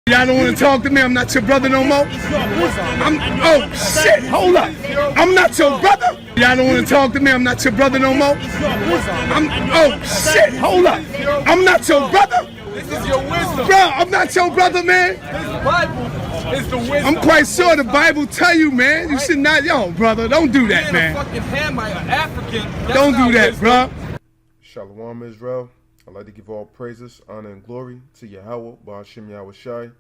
Y'all don't want to talk to me? I'm not your brother no more? Oh, shit, hold up. I'm not your brother? Y'all don't want to talk to me? I'm not your brother no more? Oh, shit, hold up. I'm not your brother? This is your wisdom. Bro, I'm not your brother, man. This Bible is the wisdom. I'm quite sure the Bible tell you, man. You should not, yo, brother, don't do that, man. Fucking Hamite, an African. Don't do that, bro. Shalawam, Israel. I'd like to give all praises, honor, and glory to YAHAWAH, YAHAWASHI.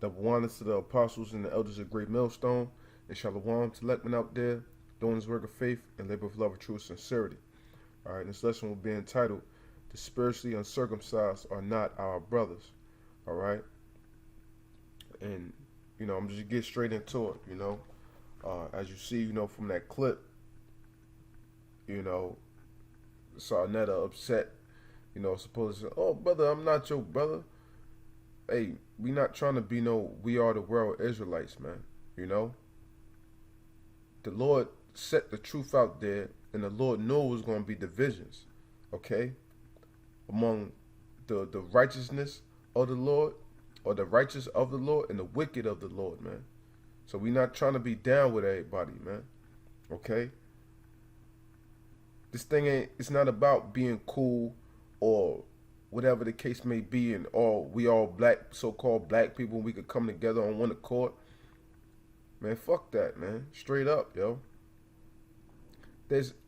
Double honors to the apostles and the elders of Great Millstone. And Shalawam to Lekman out there, doing his work of faith and labor of love of true sincerity. All right, this lesson will be entitled, "The spiritually uncircumcised are not our brothers." All right? And, you know, I'm just get straight into it, you know. As you see, you know, from that clip, you know, Sarnetta upset, you know, supposedly, "Oh, brother, I'm not your brother." Hey, we not trying to be no we are the world Israelites, man. You know? The Lord set the truth out there, and the Lord knew it was going to be divisions, okay? Among the righteousness of the Lord, or the righteous of the Lord, and the wicked of the Lord, man. So we not trying to be down with everybody, man. Okay? This thing ain't, it's not about being cool or whatever the case may be, and we all black, so-called black people, we could come together on one accord. Man, fuck that, man. Straight up, yo.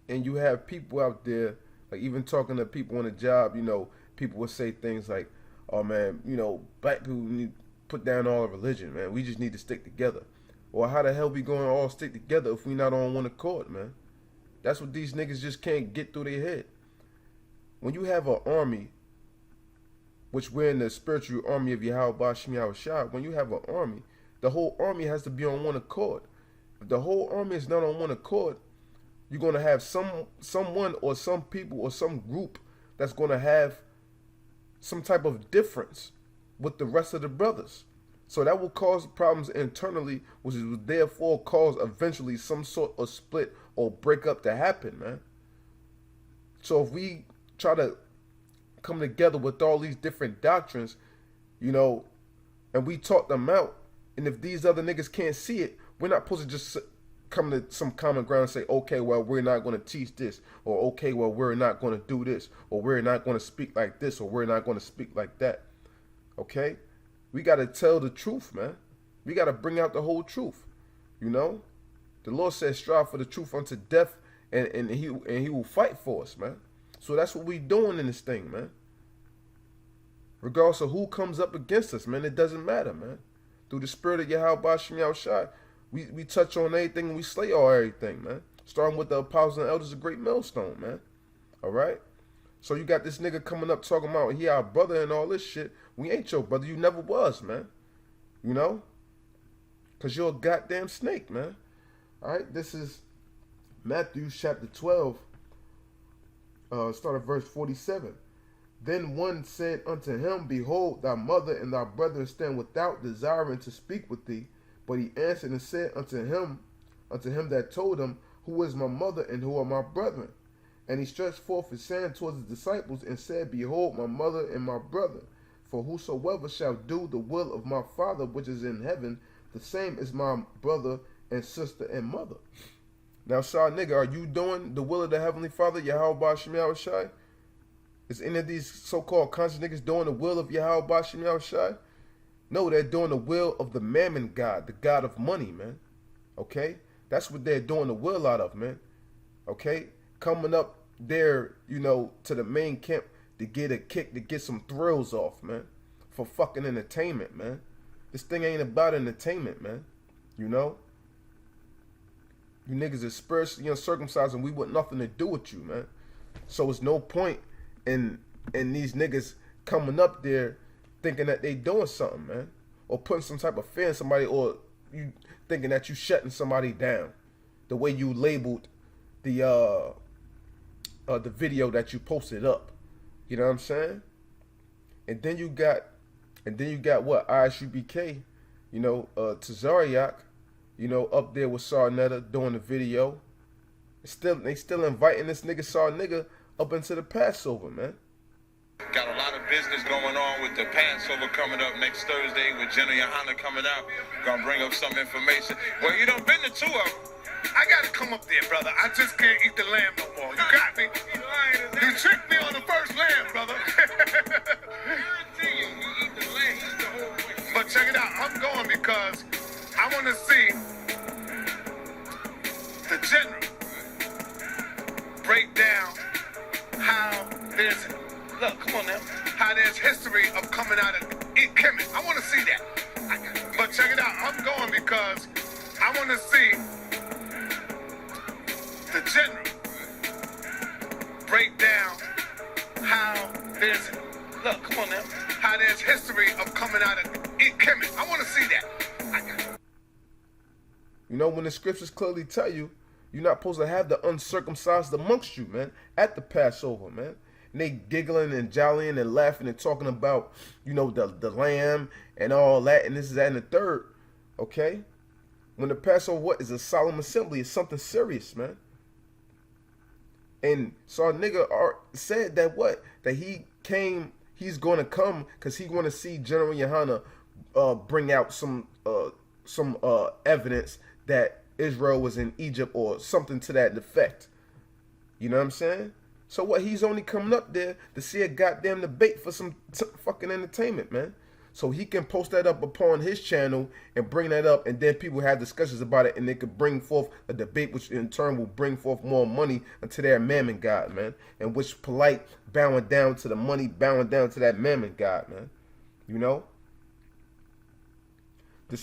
And you have people out there, like even talking to people on the job, you know, people will say things like, "Oh man, you know, black people need to put down all religion, man. We just need to stick together." Well, how the hell we going to all stick together if we not on one accord, man? That's what these niggas just can't get through their head. When you have an army, which we're in the spiritual army of YAHAWASHI, when you have an army, the whole army has to be on one accord. If the whole army is not on one accord, you're going to have someone or some people or some group that's going to have some type of difference with the rest of the brothers. So that will cause problems internally, which will therefore cause eventually some sort of split or breakup to happen, man. So if we try to come together with all these different doctrines, you know, and we talk them out, and if these other niggas can't see it, we're not supposed to just come to some common ground and say, okay, well, we're not going to teach this, or okay, well, we're not going to do this, or we're not going to speak like this, or we're not going to speak like that. Okay? We got to tell the truth, man. We got to bring out the whole truth, you know? The Lord says, strive for the truth unto death, and he will fight for us, man. So that's what we doing in this thing, man. Regardless of who comes up against us, man, it doesn't matter, man. Through the spirit of YAHAWASHI, we touch on everything and we slay all everything, man. Starting with the apostles and elders of Great Millstone, man. All right? So you got this nigga coming up talking about he our brother and all this shit. We ain't your brother. You never was, man. You know? Because you're a goddamn snake, man. All right? This is Matthew chapter 12. Start at verse 47. Then one said unto him, Behold, thy mother and thy brethren stand without, desiring to speak with thee. But he answered and said unto him that told him, Who is my mother and who are my brethren? And he stretched forth his hand towards his disciples and said, Behold, my mother and my brother. For whosoever shall do the will of my Father which is in heaven, the same is my brother and sister and mother. Now, Shah nigga, are you doing the will of the Heavenly Father, YAHAWASHI? Is any of these so-called conscious niggas doing the will of YAHAWASHI? No, they're doing the will of the mammon god, the god of money, man. Okay? That's what they're doing the will out of, man. Okay? Coming up there, you know, to the main camp to get a kick, to get some thrills off, man. For fucking entertainment, man. This thing ain't about entertainment, man. You know? You niggas is spiritually uncircumcised and we want nothing to do with you, man. So it's no point in these niggas coming up there thinking that they doing something, man. Or putting some type of fear in somebody, or you thinking that you shutting somebody down. The way you labeled the video that you posted up. You know what I'm saying? And then you got what? ISUBK, you know, Tazaryaach, you know, up there with Sarnetta doing the video. They still inviting this nigga Sarnetta up into the Passover, man. Got a lot of business going on with the Passover coming up next Thursday with General Yohana coming out. Gonna bring up some information. Well, you done been to 2 of them. I gotta come up there, brother. I just can't eat the lamb no more. You got me? You tricked me on the first lamb, brother. But check it out. I'm going because I want to see the general break down how there's, look, come on now, how there's history of coming out of Kemet. I want to see that. But check it out. I'm going because I want to see the general break down how there's, look, come on now, how there's history of coming out of Kemet. I want to see that. You know, when the scriptures clearly tell you, you're not supposed to have the uncircumcised amongst you, man, at the Passover, man. And they giggling and jollying and laughing and talking about, you know, the lamb and all that, and this, that, and the third, okay? When the Passover, what, is a solemn assembly, it's something serious, man. And so our nigga said that what? That he's going to come because he want to see General Yohana bring out some evidence that Israel was in Egypt or something to that effect. You know what I'm saying? So what? He's only coming up there to see a goddamn debate for some fucking entertainment, man. So he can post that up upon his channel and bring that up, and then people have discussions about it, and they could bring forth a debate, which in turn will bring forth more money unto their mammon god, man. And which polite bowing down to the money, bowing down to that mammon god, man. You know? The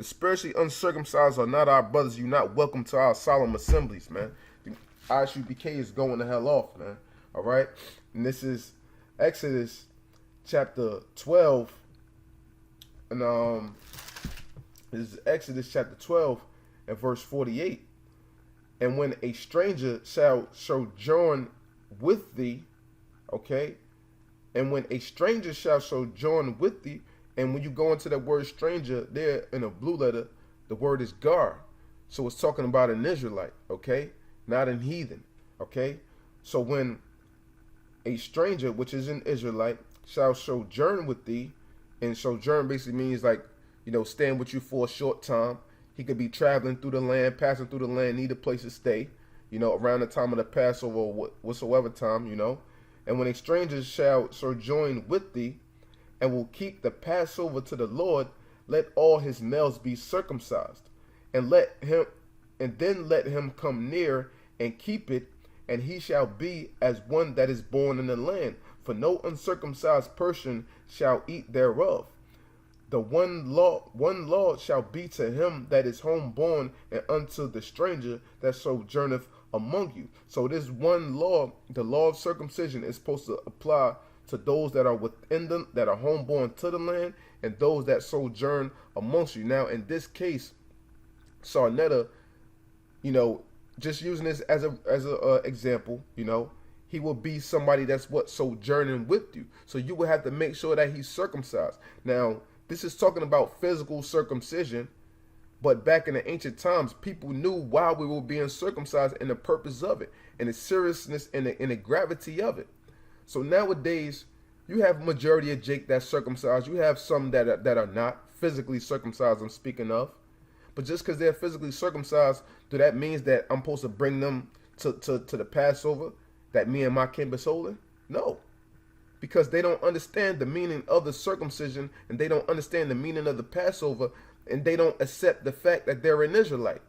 spiritually uncircumcised are not our brothers. You're not welcome to our solemn assemblies, man. The ISUBK is going the hell off, man. All right? And this is Exodus chapter 12. And this is Exodus chapter 12 and verse 48. And when a stranger shall sojourn with thee, okay? And when a stranger shall sojourn with thee, and when you go into that word stranger there in a blue letter, the word is gar. So it's talking about an Israelite, okay? Not an heathen, okay? So when a stranger, which is an Israelite, shall sojourn with thee, and sojourn basically means like, you know, staying with you for a short time. He could be traveling through the land, passing through the land, need a place to stay, you know, around the time of the Passover or whatsoever time, you know. And when a stranger shall sojourn with thee, and will keep the Passover to the Lord, let all his males be circumcised, and then let him come near and keep it, and he shall be as one that is born in the land. For no uncircumcised person shall eat thereof. The one law shall be to him that is homeborn, and unto the stranger that sojourneth among you. So this one law, the law of circumcision, is supposed to apply to those that are within them, that are homeborn to the land, and those that sojourn amongst you. Now, in this case, Sarnetta, you know, just using this as a example, you know, he will be somebody that's what, sojourning with you. So you will have to make sure that he's circumcised. Now, this is talking about physical circumcision, but back in the ancient times, people knew why we were being circumcised and the purpose of it, and the seriousness and the gravity of it. So nowadays, you have a majority of Jake that's circumcised. You have some that are not physically circumcised, I'm speaking of. But just because they're physically circumcised, do that means that I'm supposed to bring them to the Passover that me and my kin is holding? No. Because they don't understand the meaning of the circumcision, and they don't understand the meaning of the Passover, and they don't accept the fact that they're an Israelite.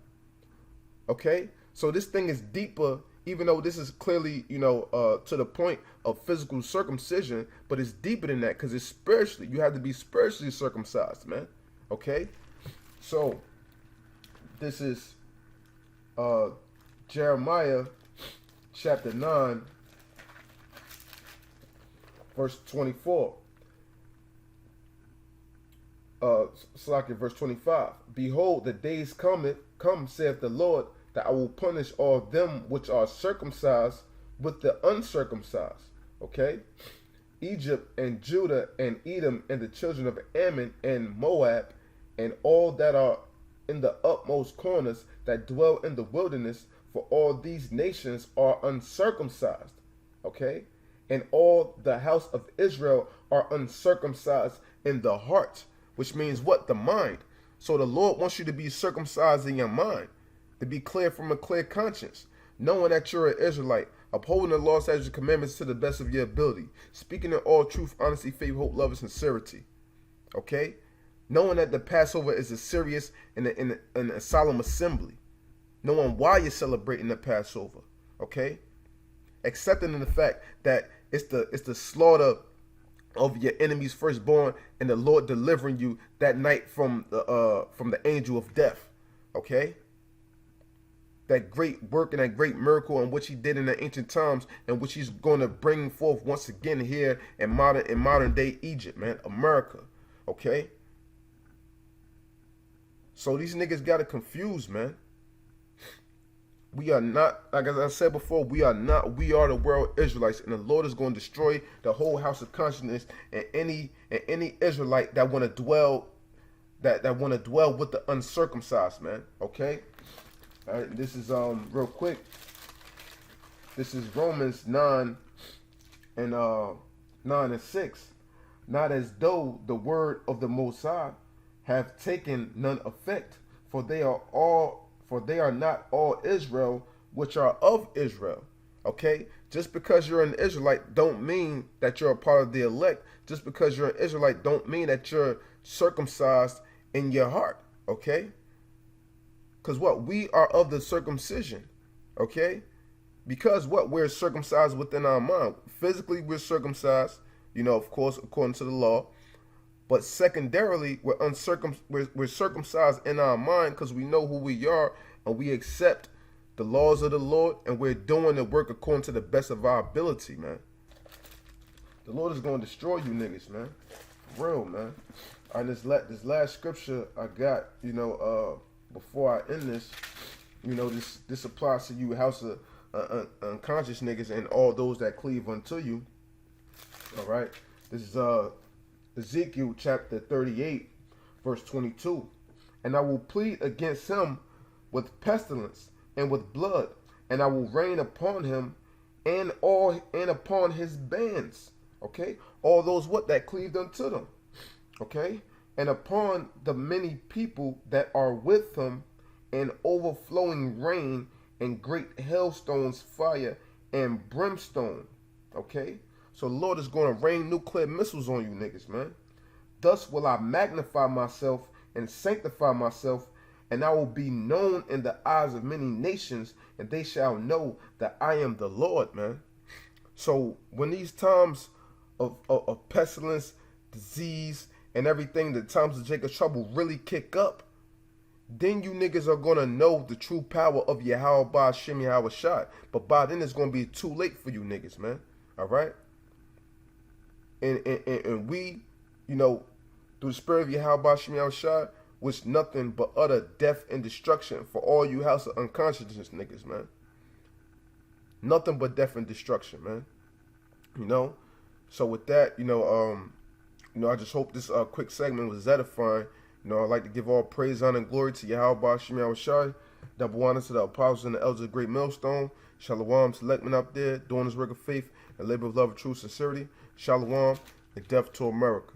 So this thing is deeper, even though this is clearly, you know, to the point of physical circumcision, but it's deeper than that because it's spiritually. You have to be spiritually circumcised, man. Okay? So this is Jeremiah chapter 9, verse 24. Verse 25. Behold, the days come, saith the Lord, that I will punish all them which are circumcised with the uncircumcised. Okay? Egypt and Judah and Edom and the children of Ammon and Moab and all that are in the utmost corners that dwell in the wilderness, for all these nations are uncircumcised. Okay? and all the house of Israel are uncircumcised in the heart, which means what? The mind. So the Lord wants you to be circumcised in your mind, to be clear from a clear conscience, knowing that you're an Israelite, upholding the law, statutes, and commandments to the best of your ability, speaking in all truth, honesty, faith, hope, love, and sincerity. Okay? Knowing that the Passover is a serious and a solemn assembly. Knowing why you're celebrating the Passover. Okay? Accepting the fact that it's the slaughter of your enemy's firstborn, and the Lord delivering you that night from the angel of death. Okay? That great work and that great miracle in which he did in the ancient times, and which he's going to bring forth once again here in modern day Egypt, man, America. Okay? So these niggas got it confused, man. We are not, like as I said before, we are the world Israelites, and the Lord is going to destroy the whole house of consciousness and any Israelite that want to dwell with the uncircumcised, man. Okay? All right, this is real quick. This is Romans 9 and 6. Not as though the word of the Most High have taken none effect, for they are not all Israel which are of Israel. Okay? Just because you're an Israelite don't mean that you're a part of the elect. Just because you're an Israelite don't mean that you're circumcised in your heart. Okay? Because what? We are of the circumcision. Okay? Because what? We're circumcised within our mind. Physically, we're circumcised, you know, of course, according to the law. But secondarily, we're circumcised in our mind because we know who we are and we accept the laws of the Lord, and we're doing the work according to the best of our ability, man. The Lord is going to destroy you niggas, man. For real, man. And this last scripture I got, you know, before I end this, you know, this applies to you, house of unconscious niggas, and all those that cleave unto you. All right. This is Ezekiel chapter 38, verse 22. And I will plead against him with pestilence and with blood, and I will rain upon him and upon his bands. Okay? All those what that cleaved unto them. Okay? And upon the many people that are with him, and overflowing rain and great hailstones, fire and brimstone. Okay? So the Lord is going to rain nuclear missiles on you niggas, man. Thus will I magnify myself and sanctify myself, and I will be known in the eyes of many nations, and they shall know that I am the Lord, man. So when these times of pestilence, disease, and everything, the times of Jacob's trouble really kick up, then you niggas are going to know the true power of YAHAWASHI. But by then it's going to be too late for you niggas, man. All right? And we, you know, through the spirit of YAHAWASHI, which nothing but utter death and destruction for all you house of unconsciousness niggas, man. Nothing but death and destruction, man. You know? So with that, you know, I just hope this quick segment was edifying. You know, I'd like to give all praise, honor, and glory to YAHAWASHI. Double honor to the apostles and the elders of Great Millstone. SHALAWAM to Lekman up there, doing his work of faith and labor of love, of true sincerity. SHALAWAM and death to America.